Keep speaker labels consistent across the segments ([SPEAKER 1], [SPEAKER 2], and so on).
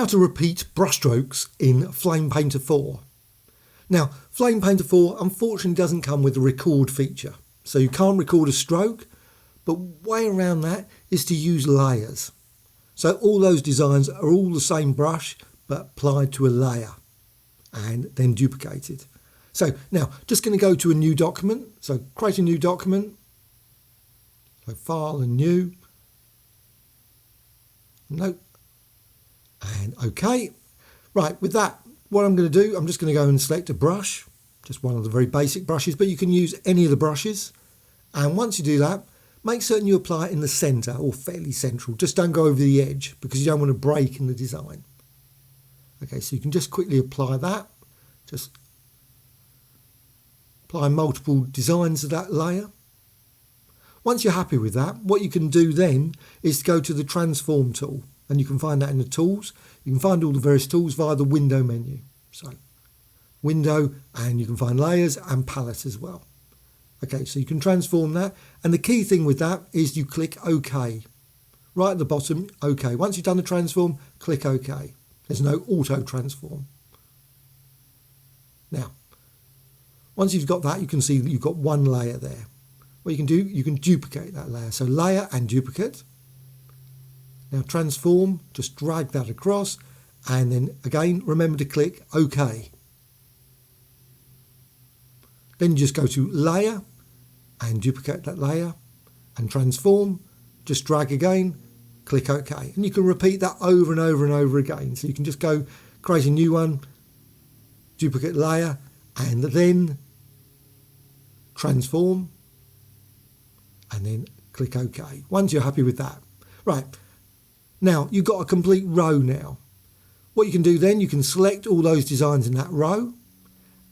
[SPEAKER 1] how to repeat brushstrokes in Flame Painter 4. Now, Flame Painter 4 unfortunately doesn't come with a record feature, so you can't record a stroke, but way around that is to use layers. So all those designs are all the same brush, but applied to a layer and then duplicated. So now, just going to go to a new document. So create a new document. So File and New. Nope. And OK. Right, with that, what I'm going to do, I'm just going to go and select a brush, just one of the very basic brushes, but you can use any of the brushes. And once you do that, make certain you apply it in the centre or fairly central. Just don't go over the edge because you don't want to break in the design. OK, so you can just quickly apply that. Just apply multiple designs of that layer. Once you're happy with that, what you can do then is to go to the Transform tool, and you can find that in the tools. You can find all the various tools via the Window menu. So Window, and you can find Layers and Palette as well. Okay, so you can transform that, and the key thing with that is you click OK. Right at the bottom, OK. Once you've done the transform, click OK. There's no auto transform. Now, once you've got that, you can see that you've got one layer there. What you can do, you can duplicate that layer. So layer and duplicate. Now transform, just drag that across, and then again, remember to click OK. Then you just go to layer and duplicate that layer and transform, just drag again, click OK. And you can repeat that over and over and over again. So you can just go create a new one, duplicate layer, and then transform, and then click OK. Once you're happy with that. Right, now you've got a complete row now. What you can do then, you can select all those designs in that row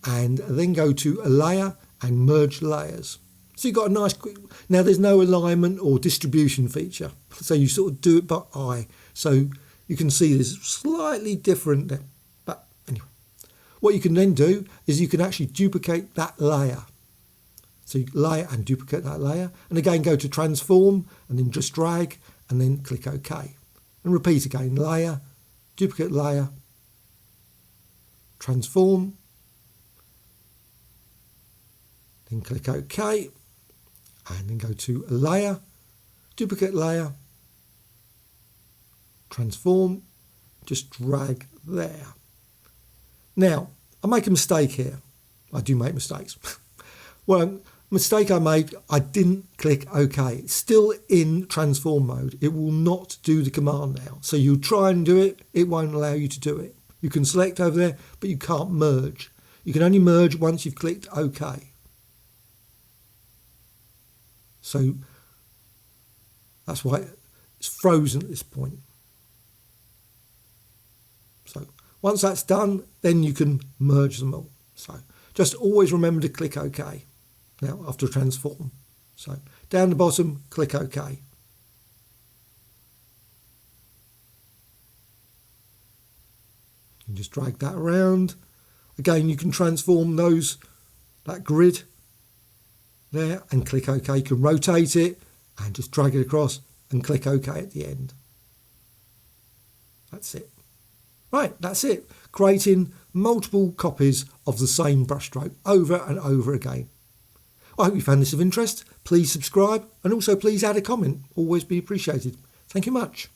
[SPEAKER 1] and then go to a layer and merge layers. So you've got a nice quick, now there's no alignment or distribution feature. So you sort of do it by eye. So you can see there's slightly different there. But anyway, what you can then do is you can actually duplicate that layer. So you layer and duplicate that layer, and again go to transform and then just drag and then click OK. And repeat again, layer, duplicate layer, transform, then click OK, and then go to a layer, duplicate layer, transform, just drag there. Now, I make a mistake here. I do make mistakes. Well, mistake I made, I didn't click OK. It's still in transform mode. It will not do the command now. So you try and do it, it won't allow you to do it. You can select over there, but you can't merge. You can only merge once you've clicked OK. So that's why it's frozen at this point. So once that's done, then you can merge them all. So just always remember to click OK. Now after transform. So down the bottom, click OK. You just drag that around. Again, you can transform that grid there and click OK. You can rotate it and just drag it across and click OK at the end. That's it. Right, that's it. Creating multiple copies of the same brushstroke over and over again. I hope you found this of interest. Please subscribe and also please add a comment. Always be appreciated. Thank you much.